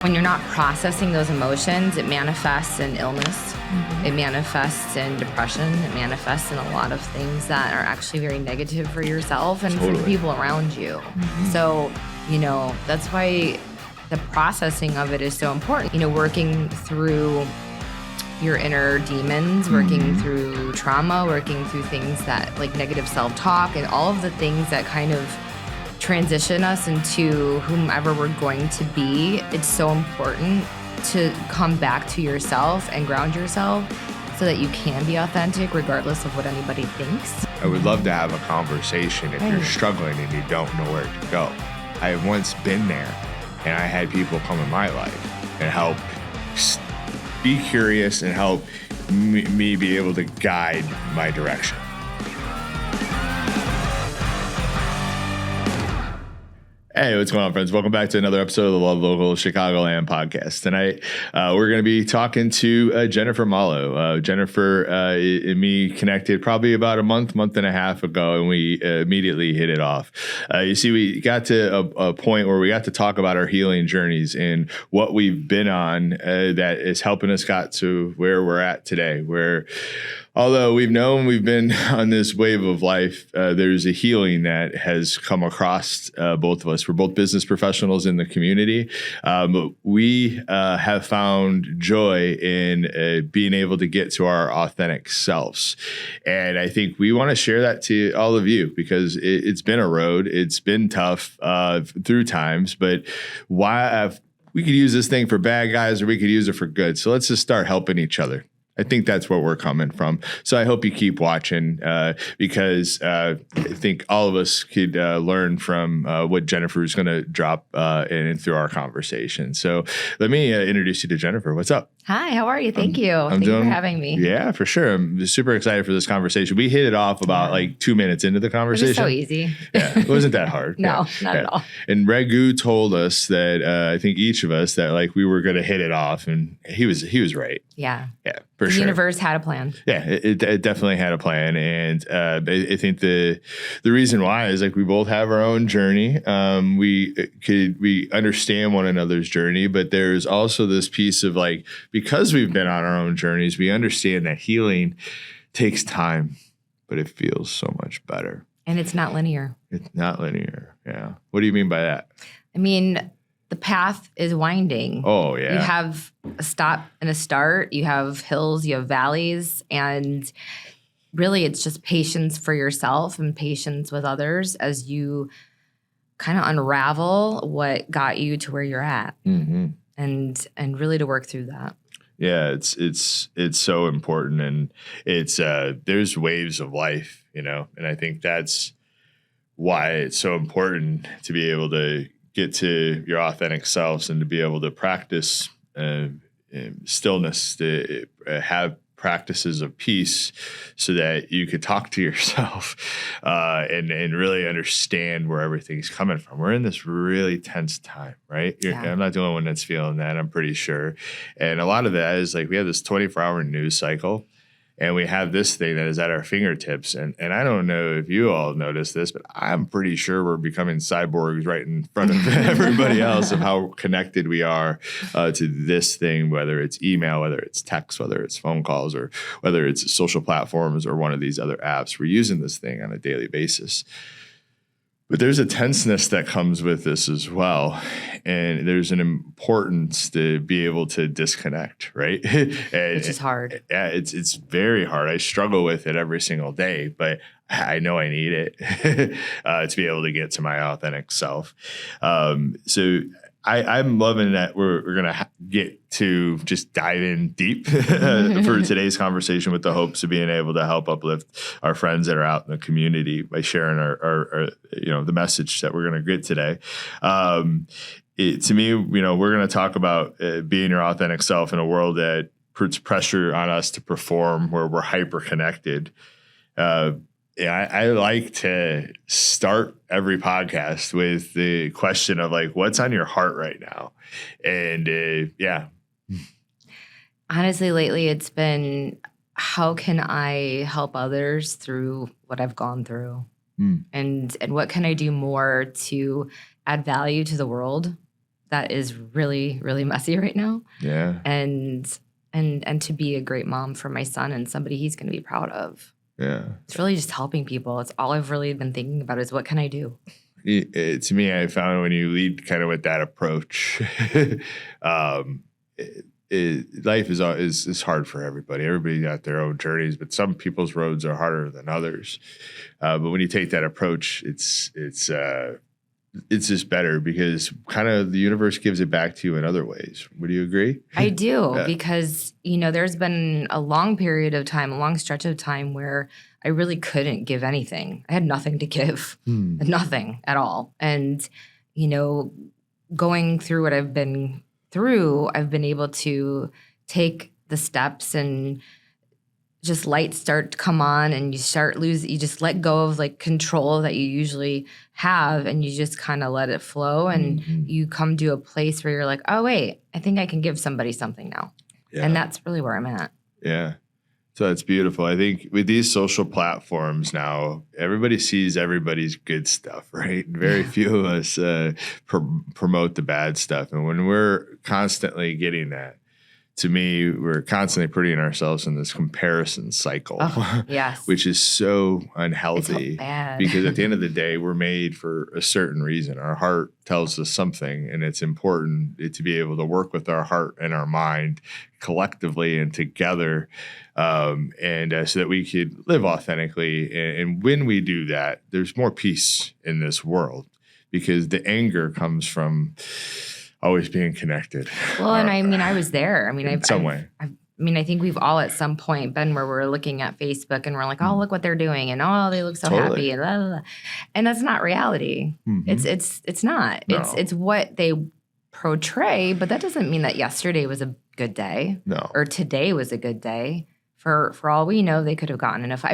When you're not processing those emotions, it manifests in illness. Mm-hmm. It manifests in depression. It manifests in a lot of things that are actually very negative for yourself and for the people around you. Mm-hmm. So, that's why the processing of it is so important. Working through your inner demons, working through trauma, working through things that like negative self-talk and all of the things that kind of transition us into whomever we're going to be. It's so important to come back to yourself and ground yourself so that you can be authentic regardless of what anybody thinks. I would love to have a conversation if you're struggling and you don't know where to go. I have once been there and I had people come in my life and help be curious and help me be able to guide my direction. Hey, what's going on, friends? Welcome back to another episode of the Love Local Chicagoland podcast. Tonight, we're going to be talking to Jennifer Mallo. Jennifer and me connected probably about a month and a half ago, and we immediately hit it off. You see, we got to a point where we got to talk about our healing journeys and what we've been on that is helping us got to where we're at today, where although we've been on this wave of life, there's a healing that has come across both of us. We're both business professionals in the community, but we have found joy in being able to get to our authentic selves. And I think we want to share that to all of you because it's been a road. It's been tough through times, but we could use this thing for bad guys or we could use it for good. So let's just start helping each other. I think that's where we're coming from. So I hope you keep watching because I think all of us could learn from what Jennifer is going to drop in through our conversation. So let me introduce you to Jennifer. What's up? Hi, how are you? Thank you. Thank you for having me. Yeah, for sure. I'm super excited for this conversation. We hit it off about like 2 minutes into the conversation. It was so easy. Yeah, it wasn't that hard. No, not at all. And Regu told us that I think each of us that like we were going to hit it off, and he was right. Yeah. Yeah, for the sure. The universe had a plan. Yeah, it definitely had a plan, and I think the reason why is like we both have our own journey. We understand one another's journey, but there's also this piece of like because we've been on our own journeys, we understand that healing takes time, but it feels so much better. And it's not linear. It's not linear. Yeah. What do you mean by that? I mean, the path is winding. Oh, yeah. You have a stop and a start. You have hills, you have valleys. And really, it's just patience for yourself and patience with others as you kind of unravel what got you to where you're at. Mm-hmm. And really to work through that. Yeah, it's so important. And it's there's waves of life, and I think that's why it's so important to be able to get to your authentic selves and to be able to practice stillness, to have practices of peace so that you could talk to yourself and really understand where everything's coming from. We're in this really tense time, right? I'm not the only one that's feeling that, I'm pretty sure. And a lot of that is like we have this 24-hour news cycle. And we have this thing that is at our fingertips. And I don't know if you all noticed this, but I'm pretty sure we're becoming cyborgs right in front of everybody else of how connected we are to this thing, whether it's email, whether it's text, whether it's phone calls, or whether it's social platforms or one of these other apps. We're using this thing on a daily basis. But there's a tenseness that comes with this as well. And there's an importance to be able to disconnect, right? Which is hard. Yeah, it's very hard. I struggle with it every single day, but I know I need it to be able to get to my authentic self. So I'm loving that we're going to get to just dive in deep for today's conversation with the hopes of being able to help uplift our friends that are out in the community by sharing our the message that we're going to get today. To me, we're going to talk about being your authentic self in a world that puts pressure on us to perform, where we're hyper connected. I like to start every podcast with the question of like, what's on your heart right now? And honestly, lately it's been, how can I help others through what I've gone through? And what can I do more to add value to the world that is really, really messy right now. Yeah. And to be a great mom for my son and somebody he's going to be proud of. Yeah. It's really just helping people. It's all I've really been thinking about is what can I do? To me, I found when you lead kind of with that approach, life is hard for everybody. Everybody got their own journeys, but some people's roads are harder than others. But when you take that approach, it's just better because kind of the universe gives it back to you in other ways. Would you agree? I do, because, there's been a long period of time, a long stretch of time where I really couldn't give anything. I had nothing to give, nothing at all. And, going through what I've been through, I've been able to take the steps and just lights start to come on and you just let go of like control that you usually have and you just kind of let it flow and you come to a place where you're like, oh, wait, I think I can give somebody something now. Yeah. And that's really where I'm at. Yeah. So that's beautiful. I think with these social platforms now, everybody sees everybody's good stuff, right? Very few of us promote the bad stuff. And when we're constantly getting that, to me, we're constantly putting ourselves in this comparison cycle, yes, which is so unhealthy. It's so bad. Because at the end of the day, we're made for a certain reason. Our heart tells us something, and it's important to be able to work with our heart and our mind collectively and together, so that we could live authentically. And when we do that, there's more peace in this world because the anger comes from always being connected. Well, and I was there. In some way. I think we've all at some point been where we're looking at Facebook and we're like, oh, look what they're doing. And oh, they look so happy. And, blah, blah, blah. And that's not reality. It's not. No. It's what they portray, but that doesn't mean that yesterday was a good day. No. Or today was a good day. For all we know, they could have gotten enough.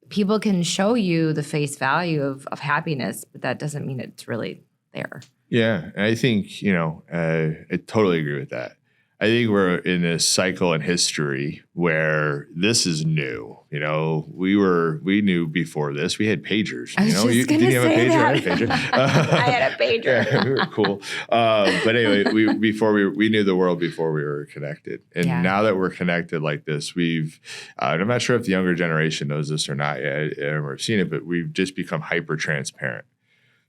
People can show you the face value of happiness, but that doesn't mean it's really there. Yeah, I think, I totally agree with that. I think we're in a cycle in history where this is new. We knew before this. We had pagers. Did you have a pager? I had a pager. I had a pager. Yeah, we were cool. But anyway, we knew the world before we were connected, and now that we're connected like this, I'm not sure if the younger generation knows this or not yet, or seen it, but we've just become hyper transparent.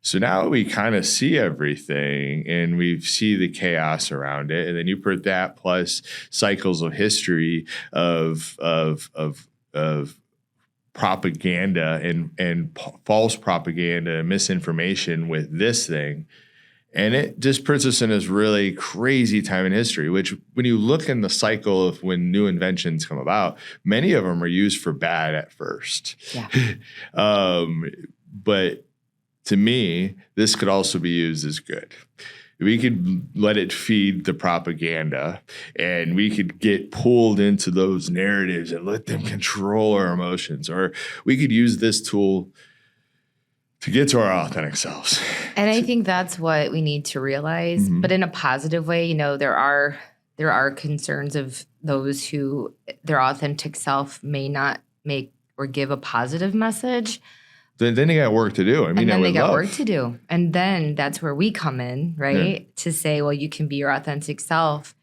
So now we kind of see everything and we see the chaos around it. And then you put that plus cycles of history of propaganda and false propaganda and misinformation with this thing. And it just puts us in this really crazy time in history, which when you look in the cycle of when new inventions come about, many of them are used for bad at first. Yeah. But to me, this could also be used as good. We could let it feed the propaganda and we could get pulled into those narratives and let them control our emotions. Or we could use this tool to get to our authentic selves. And I think that's what we need to realize, but in a positive way. There are concerns of those who their authentic self may not make or give a positive message. Then they got work to do. And then they got work to do. And then that's where we come in, right? Yeah. To say, well, you can be your authentic self.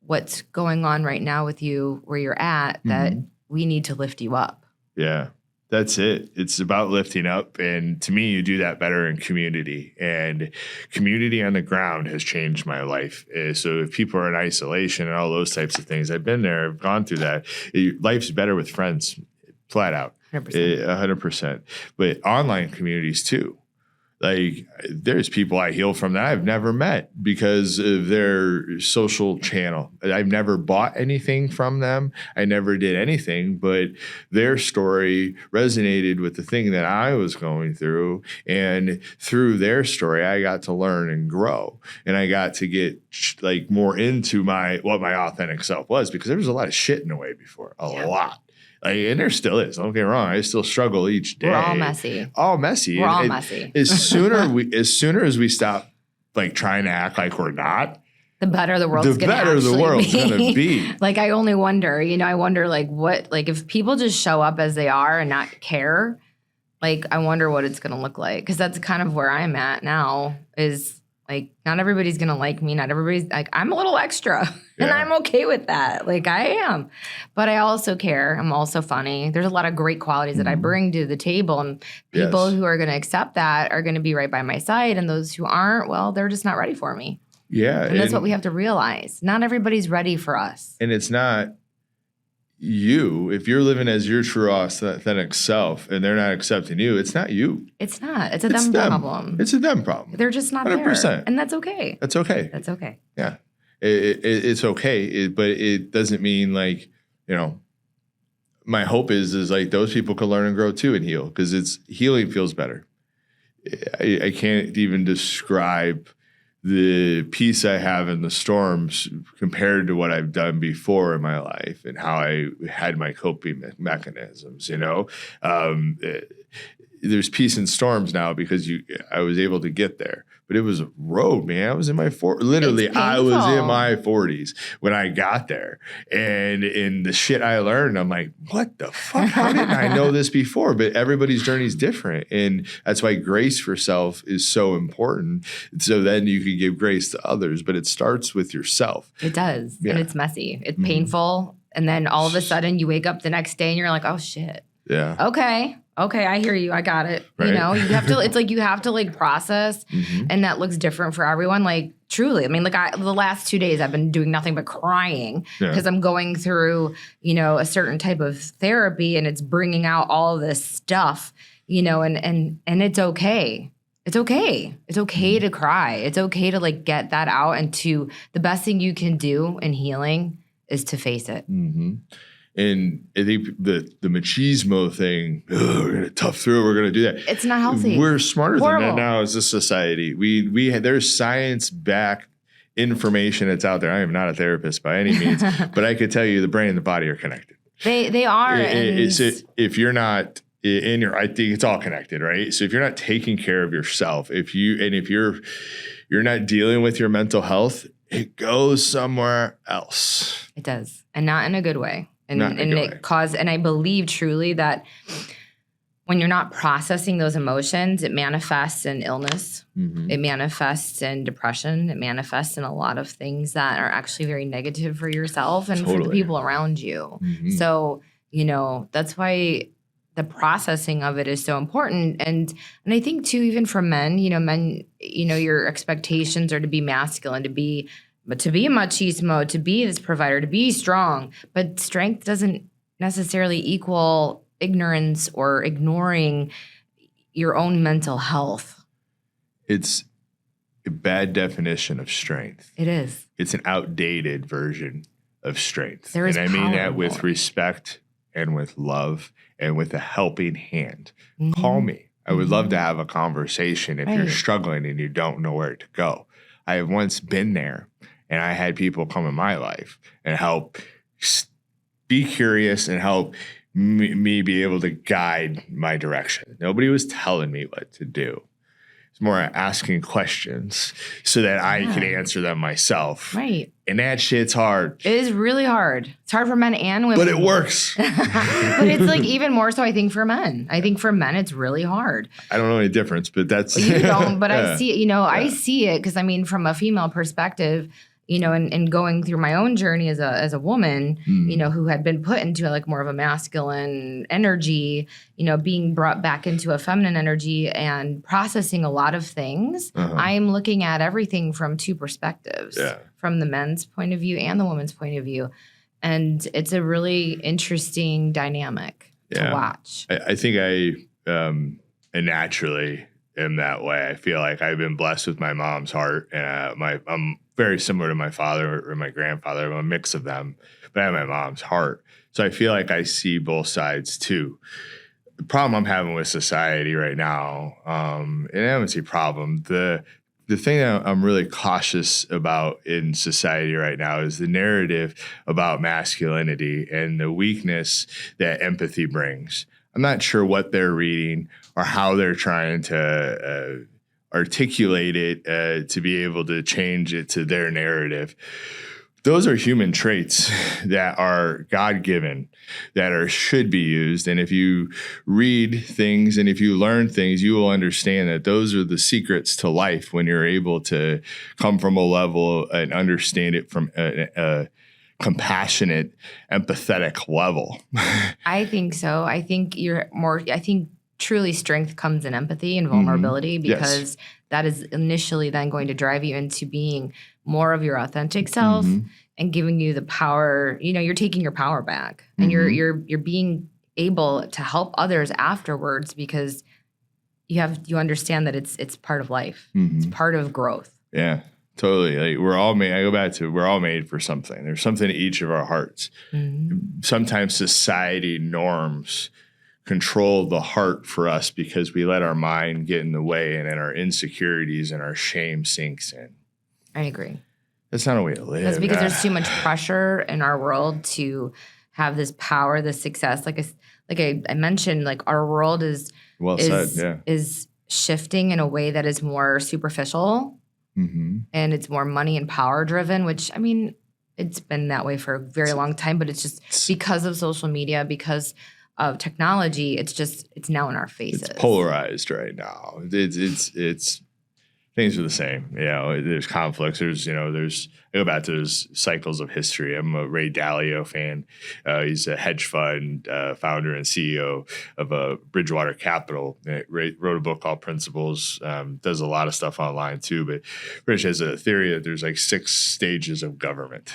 What's going on right now with you, where you're at, that we need to lift you up. Yeah, that's it. It's about lifting up. And to me, you do that better in community. And community on the ground has changed my life. So if people are in isolation and all those types of things, I've been there, I've gone through that. Life's better with friends, flat out. 100%. But online communities too. Like there's people I heal from that I've never met because of their social channel. I've never bought anything from them. I never did anything, but their story resonated with the thing that I was going through. And through their story, I got to learn and grow. And I got to get more into what my authentic self was because there was a lot of shit in the way before, a lot. And there still is. Don't get me wrong. I still struggle each day. We're all messy. We're all messy. As sooner as we stop trying to act like we're not, the better the world's going to be. I only wonder. I wonder what if people just show up as they are and not care. I wonder what it's going to look like because that's kind of where I'm at now. Is Like, not everybody's going to like me. Not everybody's like, I'm a little extra and I'm okay with that. Like, I am. But I also care. I'm also funny. There's a lot of great qualities that I bring to the table. And people who are going to accept that are going to be right by my side. And those who aren't, well, they're just not ready for me. Yeah. And that's what we have to realize. Not everybody's ready for us. And it's not you. If you're living as your true authentic self and they're not accepting you, it's not you. It's not. It's a them problem. It's a them problem. They're just not 100%. There. And that's okay. That's okay. That's okay. Yeah. It's okay. But it doesn't mean like, my hope is like those people can learn and grow too and heal, because healing feels better. I can't even describe the peace I have in the storms compared to what I've done before in my life and how I had my coping mechanisms, there's peace in storms now because I was able to get there. But it was a road, man. I was in my literally, I was in my 40s when I got there. And in the shit I learned, I'm like, what the fuck? How didn't I know this before? But everybody's journey is different. And that's why grace for self is so important. So then you can give grace to others. But it starts with yourself. It does. Yeah. And it's messy. It's painful. And then all of a sudden you wake up the next day and you're like, oh, shit. Yeah. Okay, I hear you. I got it. Right. You have to, it's like you have to like process and that looks different for everyone. Like truly, I mean, like the last 2 days I've been doing nothing but crying because I'm going through, a certain type of therapy and it's bringing out all of this stuff, and it's okay. It's okay. It's okay to cry. It's okay to like get that out, and the best thing you can do in healing is to face it. Mm-hmm. And I think the machismo thing, we're going to tough through it, we're going to do that. It's not healthy. We're smarter than that now as a society. There's science-backed information that's out there. I am not a therapist by any means, but I could tell you the brain and the body are connected. They are. If you're not I think it's all connected, right? So if you're not taking care of yourself, if you're not dealing with your mental health, it goes somewhere else. It does, and not in a good way. And I believe truly that when you're not processing those emotions, it manifests in illness. Mm-hmm. It manifests in depression. It manifests in a lot of things that are actually very negative for yourself and for the people around you. Mm-hmm. So, that's why the processing of it is so important. And I think too, even for men, your expectations are to be masculine, to be a machismo, to be this provider, to be strong. But strength doesn't necessarily equal ignorance or ignoring your own mental health. It's a bad definition of strength. It is. It's an outdated version of strength. There is and I mean that with respect and with love and with a helping hand. Mm-hmm. Call me. I would love to have a conversation if you're struggling and you don't know where to go. I have once been there. And I had people come in my life and help be curious and help me be able to guide my direction. Nobody was telling me what to do. It's more asking questions so that I could answer them myself. Right. And that shit's hard. It is really hard. It's hard for men and women. But it works. But it's like even more so, I think, for men. I think for men, it's really hard. I don't know any difference, but that's... You don't, but I see it, I see it because, I mean, from a female perspective... and going through my own journey as a woman, who had been put into like more of a masculine energy, being brought back into a feminine energy and processing a lot of things. I am looking at everything from two perspectives, from the men's point of view and the woman's point of view. And it's a really interesting dynamic to watch. I think I naturally am that way. I feel like I've been blessed with my mom's heart, and I'm very similar to my father or my grandfather. I'm a mix of them, but I have my mom's heart. So I feel like I see both sides too. The problem I'm having with society right now, and I don't see problem, the thing that I'm really cautious about in society right now is the narrative about masculinity and the weakness that empathy brings. I'm not sure what they're reading or how they're trying to articulate it to be able to change it to their narrative. those are human traits that are God-given, that should be used. And if you read things and if you learn things, you will understand that those are the secrets to life when you're able to come from a level and understand it from a compassionate, empathetic level. I think so. I think truly strength comes in empathy and vulnerability, because that is initially then going to drive you into being more of your authentic self and giving you the power. You're taking your power back, and you're being able to help others afterwards, because you understand that it's part of life. It's part of growth. Yeah. Totally. Like we're all made. I go back to we're all made for something. There's something in each of our hearts. Sometimes society norms control the heart for us because we let our mind get in the way, and then our insecurities and our shame sinks in. I agree. That's not a way to live. That's because there's too much pressure in our world to have this power, this success. Like I mentioned, like our world is shifting in a way that is more superficial, and it's more money and power driven. Which, I mean, it's been that way for a very long time, but it's just because of social media, because of technology, it's now in our faces. It's polarized right now. It's things are the same. There's conflicts. I go back to those cycles of history. I'm a Ray Dalio fan. He's a hedge fund founder and CEO of Bridgewater Capital. Ray wrote a book called Principles. Does a lot of stuff online too. But Rich has a theory that there's like 6 stages of government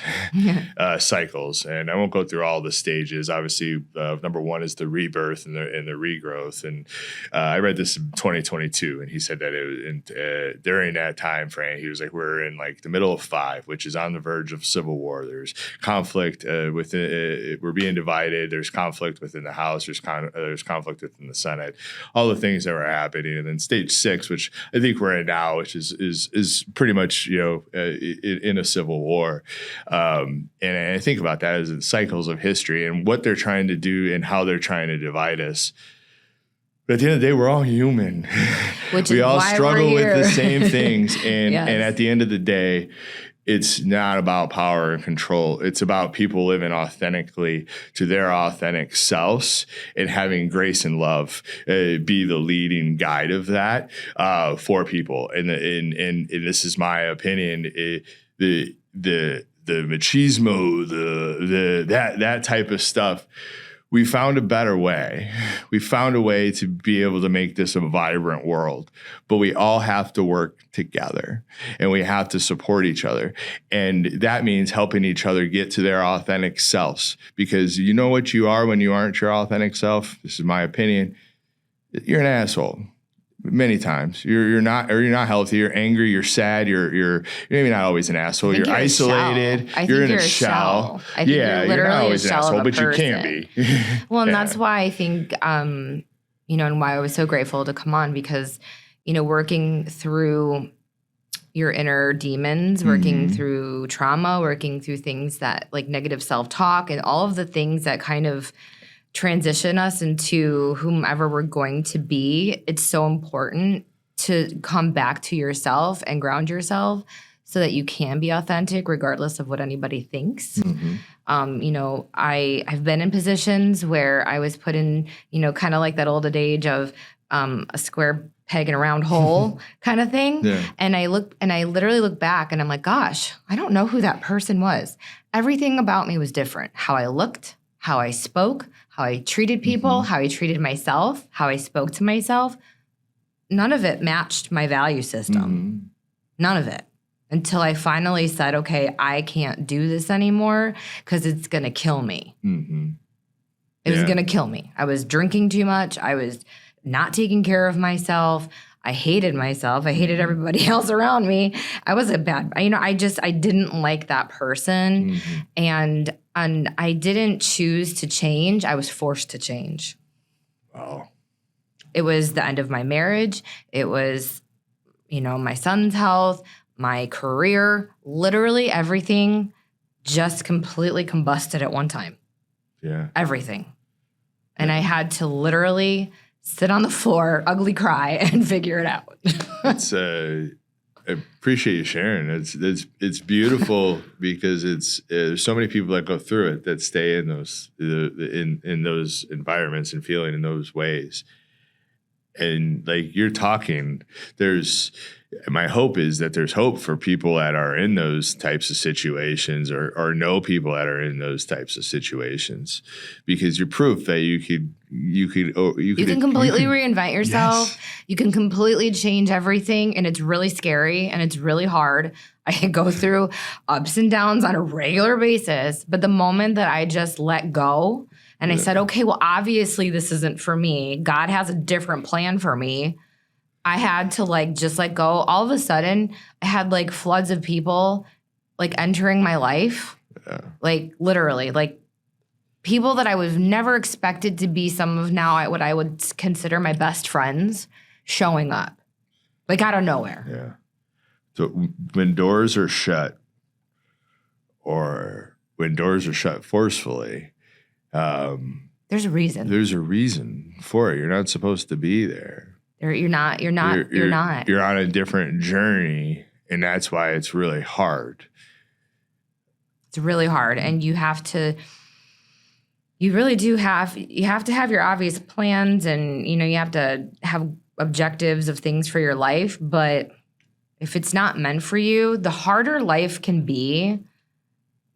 cycles, and I won't go through all the stages. Obviously, number 1 is the rebirth and the regrowth. And I read this in 2022, and he said that during that time frame, he was like, we're in like the middle of 5, which is on the verge of civil war. There's conflict within. We're being divided. There's conflict within the House. There's conflict within the Senate. All the things that were happening, and then stage 6, which I think we're in now, which is pretty much in a civil war. And I think about that as the cycles of history and what they're trying to do and how they're trying to divide us. But at the end of the day, we're all human. We all struggle with the same things. And at the end of the day, it's not about power and control. It's about people living authentically to their authentic selves and having grace and love be the leading guide of that for people. And this is my opinion. The machismo, that type of stuff. We found a better way. We found a way to be able to make this a vibrant world, but we all have to work together and we have to support each other. And that means helping each other get to their authentic selves, because you know what you are when you aren't your authentic self. This is my opinion. You're an asshole. Many times you're not healthy. You're angry. You're sad. You're maybe not always an assoul. You're isolated. You're in a shell. I think you're literally not always a shell an asshole, of a but person. you can be. Well, and that's why I think, and why I was so grateful to come on, because, working through your inner demons, working through trauma, working through things that like negative self-talk and all of the things that kind of transition us into whomever we're going to be, it's so important to come back to yourself and ground yourself so that you can be authentic regardless of what anybody thinks. I've been in positions where I was put in, kind of like that old adage of a square peg in a round hole kind of thing. Yeah. And I literally look back and I'm like, gosh, I don't know who that person was. Everything about me was different. How I looked, how I spoke, how I treated people, how I treated myself, how I spoke to myself. None of it matched my value system. None of it. Until I finally said, okay, I can't do this anymore because it's going to kill me. It was going to kill me. I was drinking too much. I was not taking care of myself. I hated myself. I hated everybody else around me. I was a bad, I didn't like that person. And I didn't choose to change. I was forced to change. Wow. It was the end of my marriage. It was, my son's health, my career, literally everything just completely combusted at one time. Yeah. Everything. And I had to literally sit on the floor, ugly cry, and figure it out. I appreciate you sharing. It's beautiful because there's so many people that go through it that stay in those in those environments and feeling in those ways. And like you're talking, my hope is that there's hope for people that are in those types of situations or know people that are in those types of situations, because you're proof that you can completely reinvent yourself. Yes. You can completely change everything, and it's really scary and it's really hard. I go through ups and downs on a regular basis, but the moment that I just let go and I said, okay, well, obviously this isn't for me. God has a different plan for me. I had to just let go. All of a sudden, I had floods of people entering my life. Yeah. Literally, people that I was never expected to be some of now what I would consider my best friends showing up. Out of nowhere. Yeah. So when doors are shut or when doors are shut forcefully, there's a reason. There's a reason for it. You're not supposed to be there. You're not. You're on a different journey, and that's why it's really hard. It's really hard, and you really do have to have your obvious plans, and you have to have objectives of things for your life. But if it's not meant for you, the harder life can be,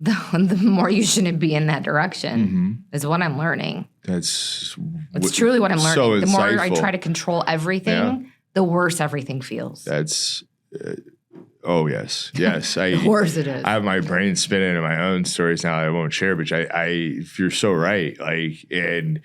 the more you shouldn't be in that direction, is what I'm learning. It's truly what I'm learning. So the more I try to control everything, the worse everything feels. That's, oh, yes. Yes. The worse it is. I have my brain spinning in my own stories now I won't share, but you're so right. And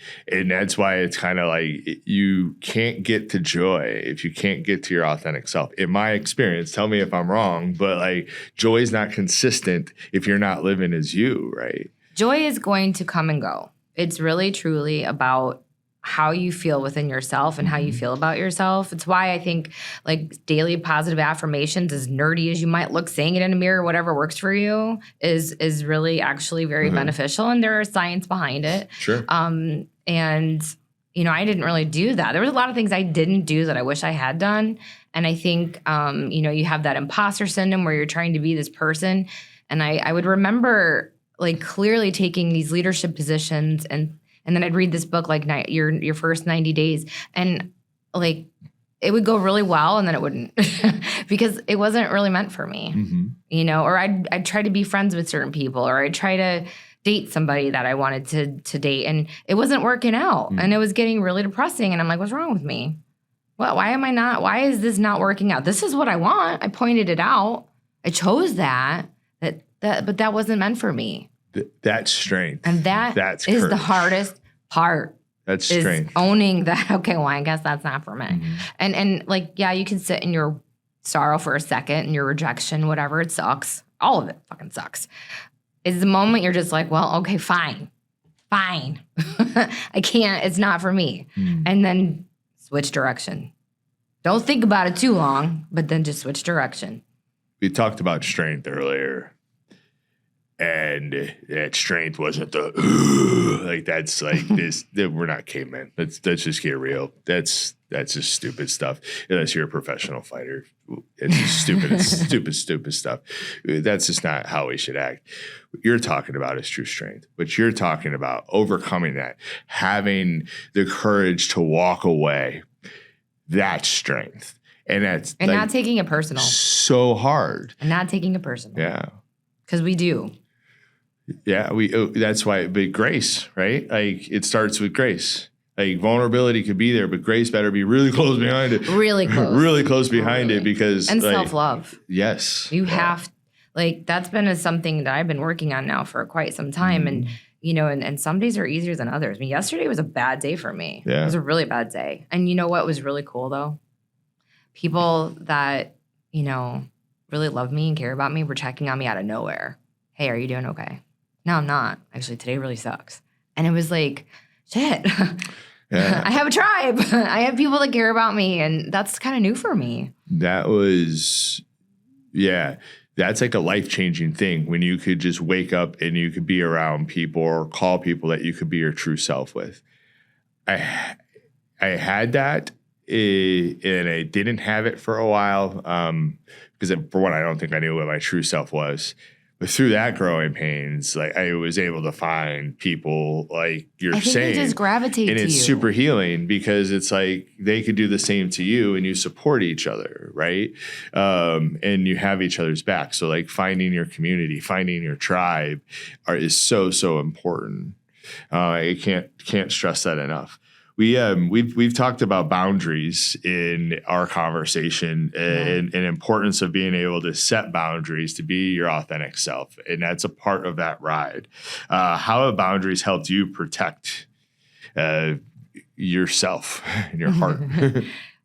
that's why it's kind of you can't get to joy if you can't get to your authentic self. In my experience, tell me if I'm wrong, but joy is not consistent if you're not living as you, right? Joy is going to come and go. It's really, truly about how you feel within yourself and how you feel about yourself. It's why I think daily positive affirmations, as nerdy as you might look, saying it in a mirror, whatever works for you, is really actually very beneficial. And there is science behind it. Sure. And I didn't really do that. There was a lot of things I didn't do that I wish I had done. And I think, you have that imposter syndrome where you're trying to be this person. And I would remember clearly taking these leadership positions and then I'd read this book your first 90 days, and it would go really well, and then it wouldn't because it wasn't really meant for me, Or I'd try to be friends with certain people, or I'd try to date somebody that I wanted to date, and it wasn't working out, and it was getting really depressing. And I'm like, what's wrong with me? Well, why is this not working out? This is what I want. I pointed it out. I chose that, but that wasn't meant for me. That's strength. And that's courage. The hardest part. That's strength. Owning that, okay, well, I guess that's not for me. And you can sit in your sorrow for a second and your rejection, whatever, it sucks. All of it fucking sucks. It's the moment you're just well, okay, fine. I can't, it's not for me. And then switch direction. Don't think about it too long, but then just switch direction. We talked about strength earlier. And that strength wasn't that's this. We're not cavemen. Let's just get real. That's just stupid stuff. Unless you're a professional fighter, it's just stupid. It's stupid stuff. That's just not how we should act. What you're talking about is true strength. What you're talking about, overcoming that, having the courage to walk away. That's strength, and that's not taking it personal. So hard. And not taking it personal. Yeah, because we do. Yeah, that's why, but grace, right? It starts with grace. Vulnerability could be there, but grace better be really close behind it. Really close. Really close behind it, because and self-love. Yes. You have that's been something that I've been working on now for quite some time. And and some days are easier than others. I mean, yesterday was a bad day for me. Yeah. It was a really bad day. And you know what was really cool though? People that, really love me and care about me were checking on me out of nowhere. Hey, are you doing okay? No, I'm not. Actually, today really sucks. And it was shit. Yeah. I have a tribe. I have people that care about me, and that's kind of new for me. That was, that's a life-changing thing when you could just wake up and you could be around people or call people that you could be your true self with. I had that, and I didn't have it for a while because for one, I don't think I knew what my true self was. But through that growing pains, like I was able to find people like you're saying, they just gravitate and to it's you. super healing because it's like they could do the same to you, and you support each other, right? And you have each other's back. So like finding your community, finding your tribe, is so important. I can't stress that enough. We've talked about boundaries in our conversation and importance of being able to set boundaries to be your authentic self. And that's a part of that ride. How have boundaries helped you protect yourself and your heart?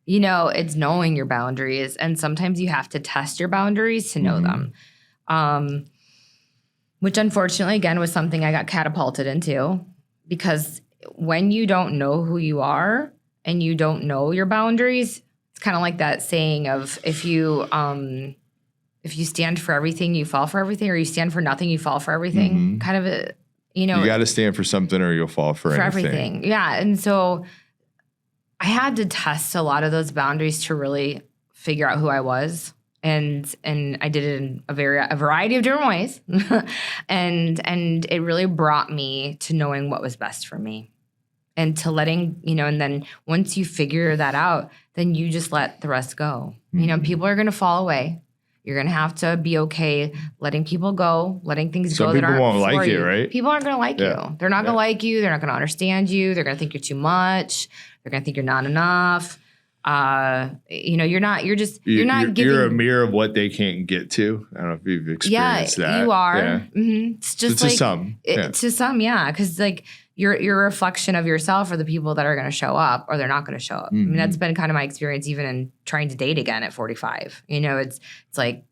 It's knowing your boundaries. And sometimes you have to test your boundaries to know them. Which unfortunately, again, was something I got catapulted into because when you don't know who you are and you don't know your boundaries, it's kind of like that saying of if you stand for everything, you fall for everything, or you stand for nothing, you fall for everything. Kind of you got to stand for something or you'll fall for everything. Yeah. And so I had to test a lot of those boundaries to really figure out who I was. And I did it in a variety of different ways. and it really brought me to knowing what was best for me. And to letting, and then once you figure that out, then you just let the rest go. People are going to fall away. You're going to have to be okay letting people go, letting things go that aren't won't for like you. it, right? People aren't going to like you. They're not going to like you. They're not going to understand you. They're going to think you're too much. They're going to think you're not enough. You're not giving. You're a mirror of what they can't get to. I don't know if you've experienced that. You are. Yeah. Mm-hmm. It's just to some. To some, yeah. Because like you're a reflection of yourself or the people that are going to show up or they're not going to show up. I mean, that's been kind of my experience even in trying to date again at 45. It's like,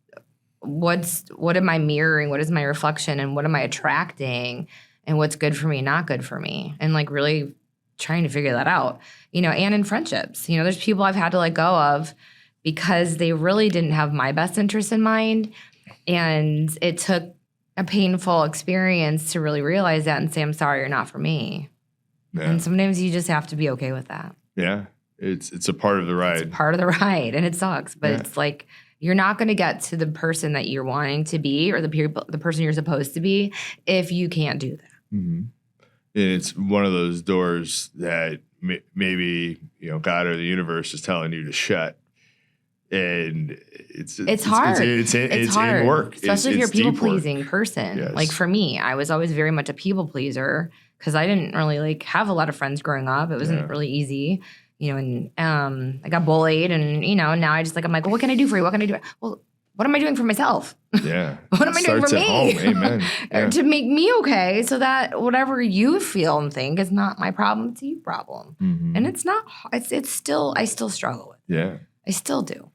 what am I mirroring? What is my reflection? And what am I attracting? And what's good for me, not good for me? And like really trying to figure that out, and in friendships, there's people I've had to let go of because they really didn't have my best interest in mind. And it took a painful experience to really realize that and say, I'm sorry, you're not for me. Yeah. And sometimes you just have to be okay with that. Yeah. It's a part of the ride. It's part of the ride and it sucks, but it's like, you're not going to get to the person that you're wanting to be or the person you're supposed to be if you can't do that. Mm-hmm. And it's one of those doors that maybe, God or the universe is telling you to shut. And it's hard. It's hard. in work. Especially if you're a people-pleasing person. Yes. Like for me, I was always very much a people-pleaser because I didn't really have a lot of friends growing up. It wasn't really easy, and I got bullied and, now I just I'm like, well, what can I do for you? What can I do? Well, what am I doing for myself? Yeah. What am I doing for me? Home. Amen. Yeah. To make me okay so that whatever you feel and think is not my problem, it's your problem. Mm-hmm. And it's not, it's still, I still struggle with it. Yeah. I still do.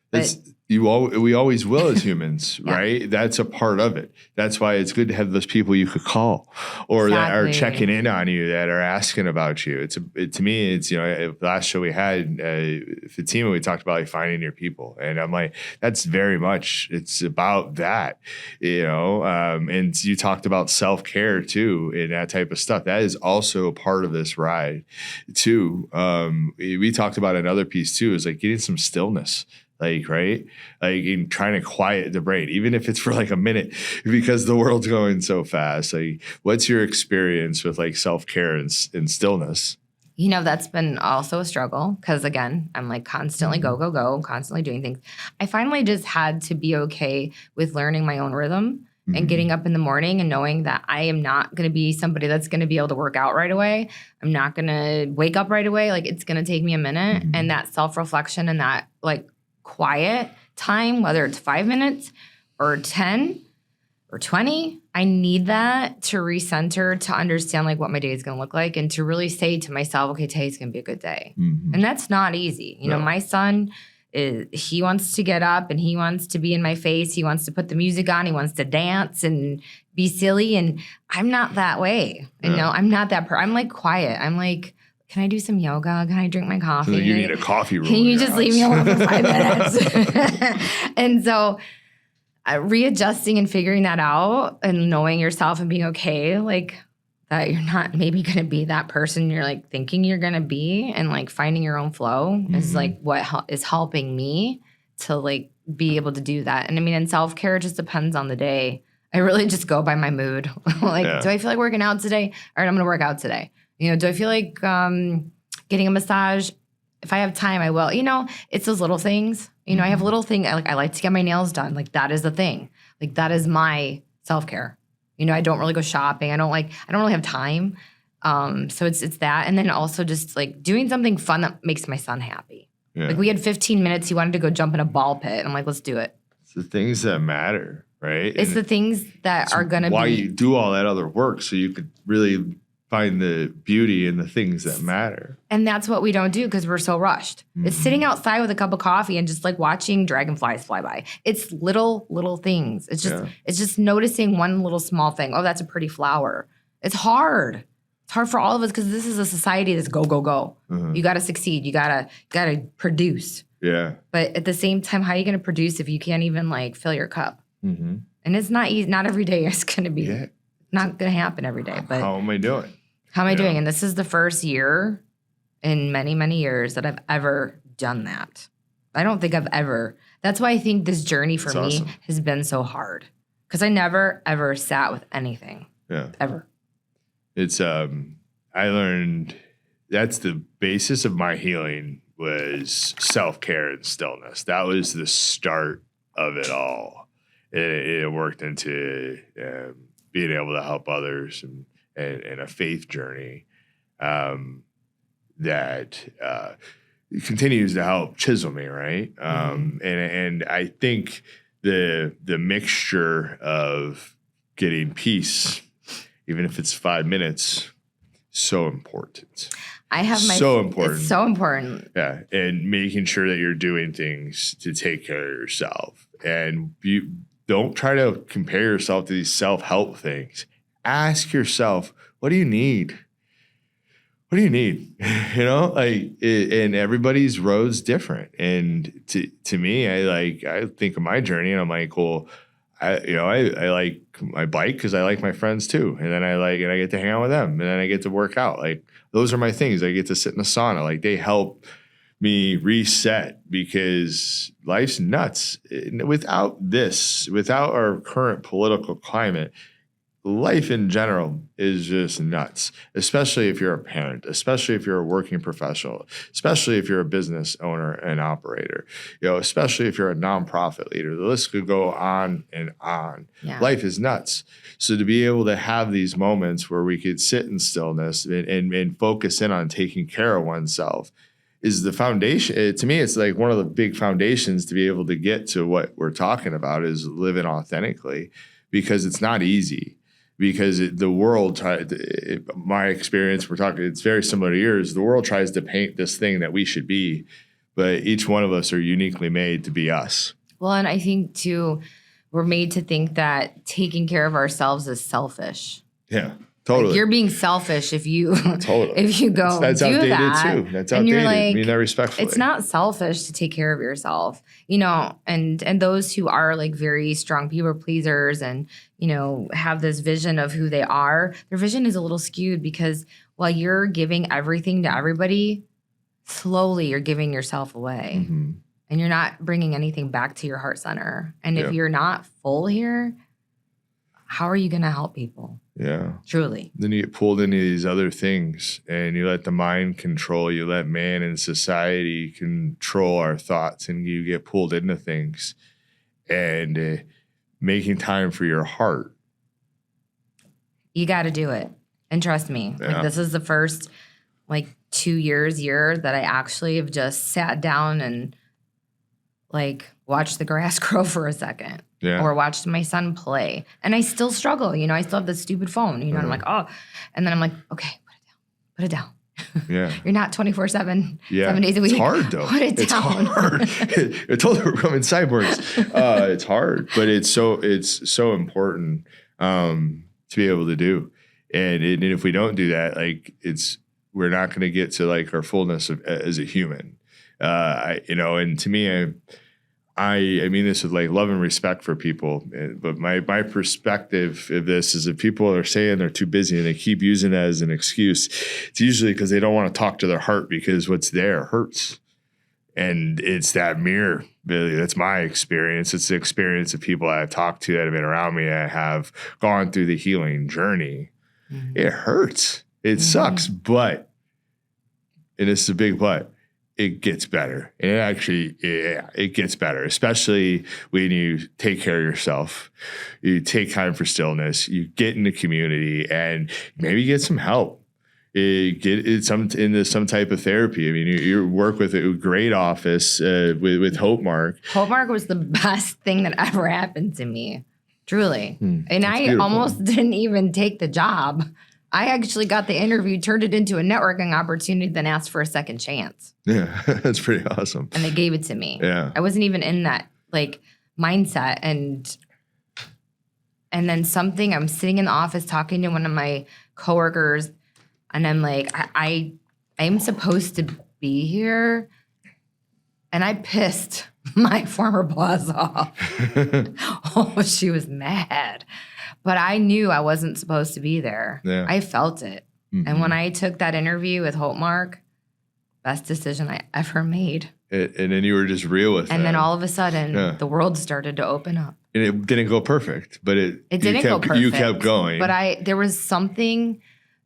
We always will as humans, right? That's a part of it. That's why it's good to have those people you could call or that are checking in on you, that are asking about you. To me, it's, last show we had, Fatima, we talked about finding your people. And I'm like, that's very much, it's about that, and you talked about self-care too, and that type of stuff. That is also a part of this ride too. We talked about another piece too, is like getting some stillness. Right? In trying to quiet the brain, even if it's for a minute, because the world's going so fast. What's your experience with self-care and stillness? That's been also a struggle because, again, I'm constantly go, constantly doing things. I finally just had to be okay with learning my own rhythm and getting up in the morning and knowing that I am not going to be somebody that's going to be able to work out right away. I'm not going to wake up right away. It's going to take me a minute. And that self-reflection and that quiet time, whether it's 5 minutes or 10 or 20, I need that to recenter, to understand what my day is going to look like and to really say to myself, okay, today's going to be a good day. And that's not easy. My son, he wants to get up and he wants to be in my face. He wants to put the music on. He wants to dance and be silly. And I'm not that way. I'm not that I'm quiet. I'm can I do some yoga? Can I drink my coffee? So you need a coffee room. Can you just leave me alone for 5 minutes? And so readjusting and figuring that out and knowing yourself and being okay, that you're not maybe going to be that person you're thinking you're going to be, and finding your own flow is what is helping me to be able to do that. And I mean, and self-care just depends on the day. I really just go by my mood. Like, do I feel like working out today? All right, I'm going to work out today. You know, do I feel like getting a massage? If I have time, I will. You know, it's those little things. You know, I have little things. I like to get my nails done. Like, that is the thing. Like, that is my self-care. You know, I don't really go shopping. I don't really have time. So it's that. And then also just like doing something fun that makes my son happy. Yeah. Like, we had 15 minutes. He wanted to go jump in a ball pit. I'm like, let's do it. It's the things that matter, right? It's the things that are going to be. Why you do all that other work, so you could really find the beauty in the things that matter. And that's what we don't do because we're so rushed. It's sitting outside with a cup of coffee and just like watching dragonflies fly by. It's little things. It's just noticing one little small thing. Oh, that's a pretty flower. It's hard. It's hard for all of us because this is a society that's go, go, go. You got to succeed. You gotta produce. Yeah. But at the same time, how are you going to produce if you can't even like fill your cup? And it's not easy. Not every day is going to be. Not going to happen every day. But how am I doing? How am I doing? And this is the first year in many, many years that I've ever done that. I don't think I've ever. That's why I think this journey for me has been so hard. Because I never, ever sat with anything. Yeah. Ever. It's, I learned that's the basis of my healing was self-care and stillness. That was the start of it all. It worked into being able to help others and a faith journey that continues to help chisel me, right? And I think the mixture of getting peace, even if it's 5 minutes, so important. It's so important. Yeah, and making sure that you're doing things to take care of yourself, and you don't try to compare yourself to these self-help things. Ask yourself, what do you need? What do you need? You know, and everybody's road's different. And to me, I think of my journey, and I'm like, well, I like my bike because I like my friends too, and then I get to hang out with them, and then I get to work out. Like, those are my things. I get to sit in a sauna. Like, they help me reset because life's nuts. Without our current political climate, life in general is just nuts, especially if you're a parent, especially if you're a working professional, especially if you're a business owner and operator, especially if you're a nonprofit leader. The list could go on and on. Yeah. Life is nuts. So to be able to have these moments where we could sit in stillness and focus in on taking care of oneself is the foundation. To me, it's like one of the big foundations to be able to get to what we're talking about is living authentically, because it's not easy. Because the world, my experience, it's very similar to yours. The world tries to paint this thing that we should be, but each one of us are uniquely made to be us. Well, and I think too, we're made to think that taking care of ourselves is selfish. Yeah, totally. Like, you're being selfish if you go that's do outdated that. Too. That's outdated. And you're like, I mean that respectfully. It's not selfish to take care of yourself, and those who are like very strong people pleasers and, have this vision of who they are, their vision is a little skewed because while you're giving everything to everybody, slowly you're giving yourself away and you're not bringing anything back to your heart center. And if you're not full here, how are you going to help people? Yeah. Truly. Then you get pulled into these other things and you let the mind control, you let man and society control our thoughts, and you get pulled into things. And making time for your heart. You got to do it. And trust me, this is the first 2 year that I actually have just sat down and watched the grass grow for a second. Yeah. Or watched my son play. And I still struggle. I still have the stupid phone. And I'm like, oh. And then I'm like, okay, put it down. Yeah. You're not 24/7, 7 days a week. It's hard, though. Put it down. It's hard. I told her we're becoming cyborgs. It's hard, but it's so important to be able to do. And if we don't do that, we're not going to get to our fullness as a human. And to me, I mean this with love and respect for people, but my perspective of this is if people are saying they're too busy and they keep using it as an excuse, it's usually because they don't want to talk to their heart because what's there hurts. And it's that mirror really, that's my experience. It's the experience of people I've talked to that have been around me that have gone through the healing journey. Mm-hmm. It hurts. It sucks, but, and it's a big but, it gets better. And it gets better, especially when you take care of yourself. You take time for stillness. You get in the community and maybe get some help. Get into some type of therapy. I mean, you work with a great office with Hope Mark. Hope Mark was the best thing that ever happened to me, truly. And I beautiful. Almost didn't even take the job. I actually got the interview, turned it into a networking opportunity, then asked for a second chance. Yeah, that's pretty awesome. And they gave it to me. Yeah, I wasn't even in that mindset, and then I'm sitting in the office talking to one of my coworkers, and I'm like, I'm supposed to be here, and I pissed my former boss off. Oh, she was mad. But I knew I wasn't supposed to be there. Yeah. I felt it. Mm-hmm. And when I took that interview with Hope Mark, best decision I ever made. And then you were just real with it. And then all of a sudden, the world started to open up. And it didn't go perfect, but it didn't go perfect. You kept going. But there was something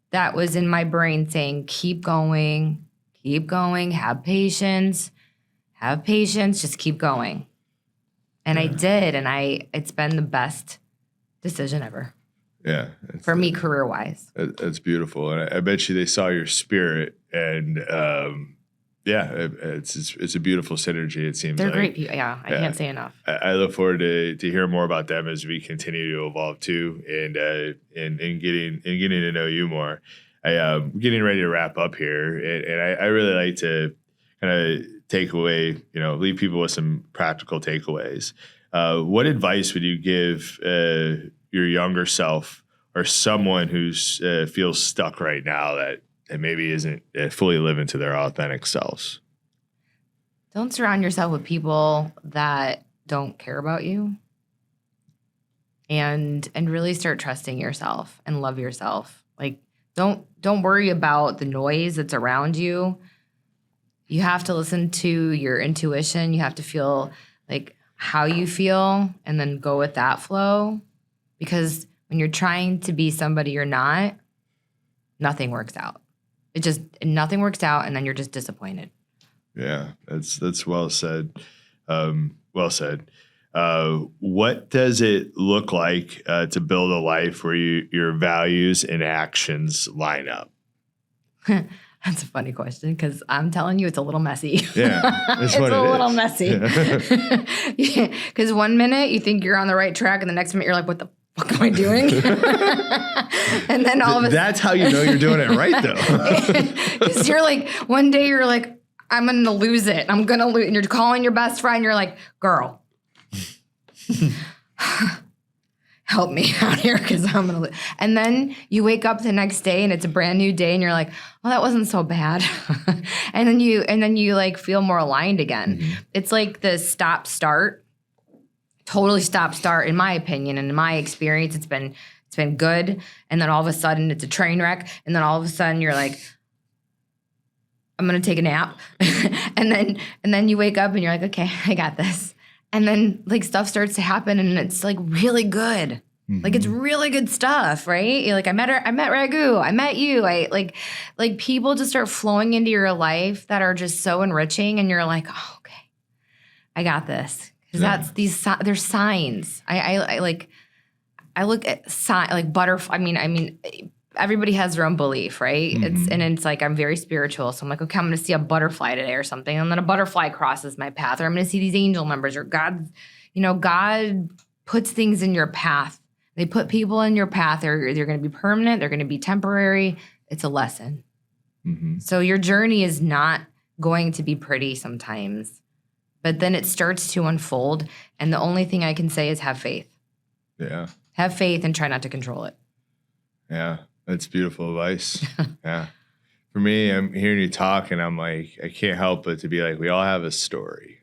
that was in my brain saying, keep going, have patience, just keep going. And I did, and it's been the best decision ever. Yeah. For me, career-wise. That's beautiful. And I bet you they saw your spirit, and it's a beautiful synergy, it seems. They're great people. Yeah, I can't say enough. I look forward to hear more about them as we continue to evolve too, and getting to know you more. Getting ready to wrap up here, and I really like to kind of take away, leave people with some practical takeaways. What advice would you give your younger self or someone who's feels stuck right now that maybe isn't fully living to their authentic selves? Don't surround yourself with people that don't care about you, and really start trusting yourself and love yourself. Don't worry about the noise that's around you. You have to listen to your intuition. You have to feel how you feel and then go with that flow. Because when you're trying to be somebody you're not, nothing works out. Nothing works out, and then you're just disappointed. Yeah, that's well said. Well said. What does it look like to build a life where your values and actions line up? That's a funny question, because I'm telling you, it's a little messy. Yeah, it's a little messy. Because one minute you think you're on the right track, and the next minute you're like, what the fuck am I doing? And then all of a sudden. That's how you know you're doing it right, though. Because you're one day you're like, I'm going to lose it. I'm going to lose. And you're calling your best friend. You're like, girl, help me out here, because I'm going to lose. And then you wake up the next day and it's a brand new day, and you're like, well, that wasn't so bad. and then you feel more aligned again. Mm-hmm. It's like the stop-start, totally stop-start, in my opinion and in my experience. It's been good. And then all of a sudden it's a train wreck. And then all of a sudden you're like, I'm going to take a nap. and then you wake up and you're like, okay, I got this. And then stuff starts to happen, and it's really good. Mm-hmm. It's really good stuff, right? You're I met Raghu, I met you. People just start flowing into your life that are just so enriching, and you're like, oh, okay, I got this. Because there's signs. I look at butterfly. I mean, everybody has their own belief, right? Mm-hmm. It's I'm very spiritual. So I'm like, okay, I'm going to see a butterfly today or something. And then a butterfly crosses my path, or I'm going to see these angel numbers, or God puts things in your path. They put people in your path. They're going to be permanent. They're going to be temporary. It's a lesson. Mm-hmm. So your journey is not going to be pretty sometimes, but then it starts to unfold. And the only thing I can say is have faith. Yeah. Have faith and try not to control it. Yeah. That's beautiful advice. Yeah. For me, I'm hearing you talk, and I'm like, I can't help but to be like, we all have a story.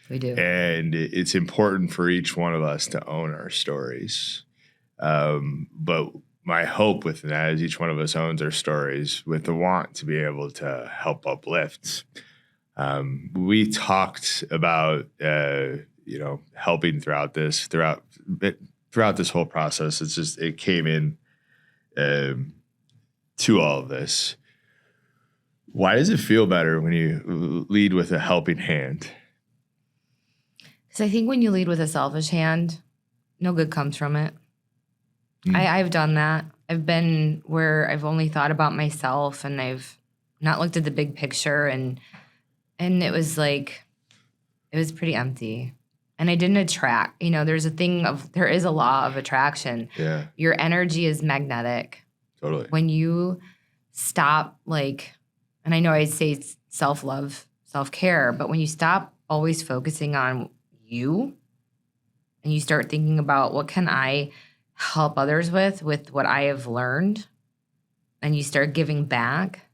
We do. And it's important for each one of us to own our stories. But my hope with that is each one of us owns our stories with the want to be able to help uplift. We talked about, helping throughout this whole process. It came in to all of this. Why does it feel better when you lead with a helping hand? Because I think when you lead with a selfish hand, no good comes from it. I've done that. I've been where I've only thought about myself and I've not looked at the big picture, and it was pretty empty. And I didn't attract, there is a law of attraction. Yeah. Your energy is magnetic. Totally. When you stop, and I know I say self-love, self-care, but when you stop always focusing on you and you start thinking about what can I help others with what I have learned, and you start giving back,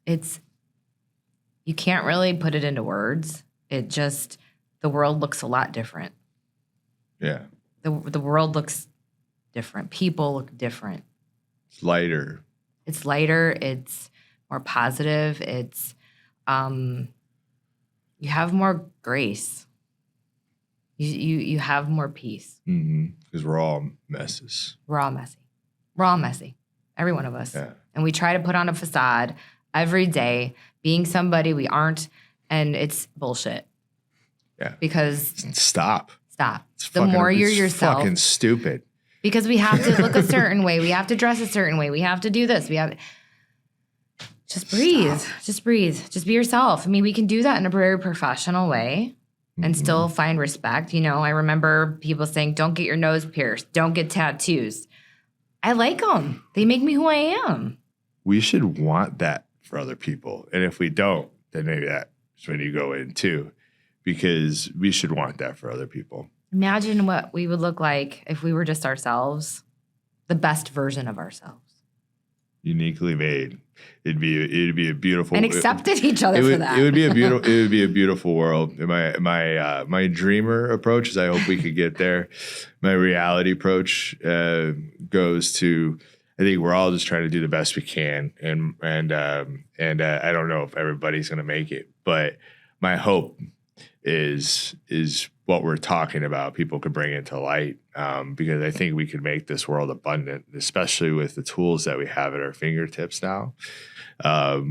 you can't really put it into words. The world looks a lot different. Yeah. The world looks different. People look different. It's lighter. It's more positive. You have more grace. You have more peace. Because we're all messes. We're all messy. Every one of us. Yeah. And we try to put on a facade every day, being somebody we aren't, and it's bullshit. Yeah. Because stop. The more you're yourself. Fucking stupid. Because we have to look a certain way. We have to dress a certain way. We have to do this. Just breathe. Stop. Just breathe. Just be yourself. I mean, we can do that in a very professional way and still find respect. I remember people saying, don't get your nose pierced. Don't get tattoos. I like them. They make me who I am. We should want that for other people. And if we don't, then maybe that's when you go in too. Because we should want that for other people. Imagine what we would look like if we were just ourselves, the best version of ourselves. Uniquely made. It'd be a beautiful, and accepted each other for that. It would be a beautiful world. My dreamer approach is I hope we could get there. My reality approach goes to, I think we're all just trying to do the best we can, and I don't know if everybody's going to make it, but my hope is what we're talking about. People could bring it to light, because I think we could make this world abundant, especially with the tools that we have at our fingertips now,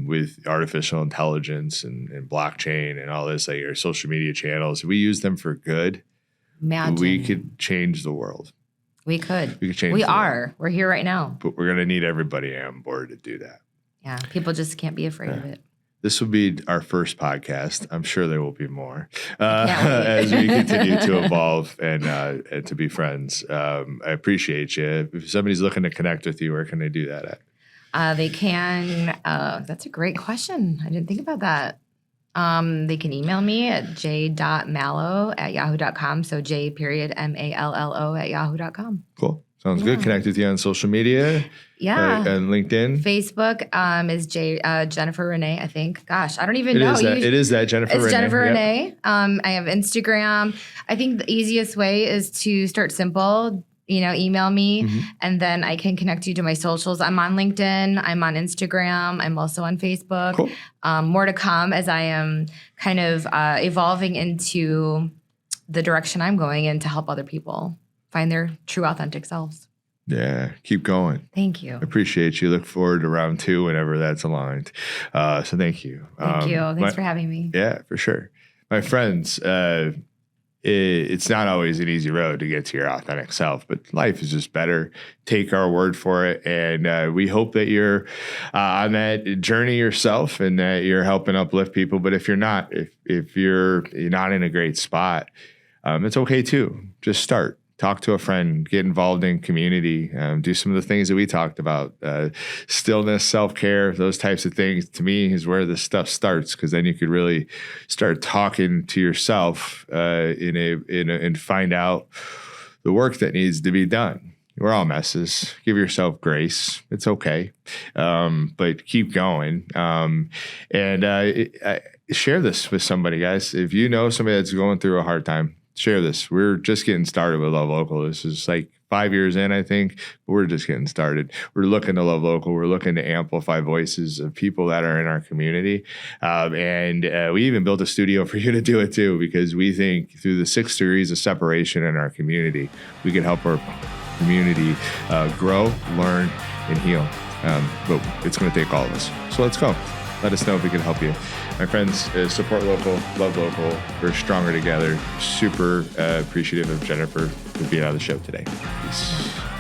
with artificial intelligence and blockchain and all this, like our social media channels. If we use them for good, we could change the world. We could change. We're here right now. But we're going to need everybody on board to do that. Yeah. People just can't be afraid of it. This will be our first podcast. I'm sure there will be more as we continue to evolve and to be friends. I appreciate you. If somebody's looking to connect with you, where can they do that at? They can. That's a great question. I didn't think about that. They can email me at j.mallo@yahoo.com. So J.Mallo @yahoo.com. Cool. Sounds good. Connect with you on social media. Yeah. And LinkedIn. Facebook is Jennifer Renee, I think. Gosh, I don't even know. It is that Jennifer Renee. It's Jennifer Renee. I have Instagram. I think the easiest way is to start simple. Email me, and then I can connect you to my socials. I'm on LinkedIn. I'm on Instagram. I'm also on Facebook. Cool. More to come as I am kind of evolving into the direction I'm going in to help other people find their true, authentic selves. Yeah, keep going. Thank you. Appreciate you. Look forward to round 2 whenever that's aligned. So thank you. Thank you. Thanks for having me. Yeah, for sure. My friends, it's not always an easy road to get to your authentic self, but life is just better. Take our word for it. And we hope that you're on that journey yourself and that you're helping uplift people. But if you're not, if you're not in a great spot, it's okay too. Just start. Talk to a friend, get involved in community, do some of the things that we talked about, stillness, self-care, those types of things. To me is where this stuff starts, because then you could really start talking to yourself and find out the work that needs to be done. We're all messes. Give yourself grace. It's okay. But keep going. Share this with somebody, guys. If you know somebody that's going through a hard time, share this. We're just getting started with Love Local. This is like 5 years in, I think. But we're just getting started. We're looking to love local. We're looking to amplify voices of people that are in our community. And we even built a studio for you to do it too, because we think through the 6 degrees of separation in our community, we can help our community grow, learn, and heal. But it's going to take all of us. So let's go. Let us know if we can help you. My friends, support local, love local. We're stronger together. Super appreciative of Jennifer for being on the show today. Peace.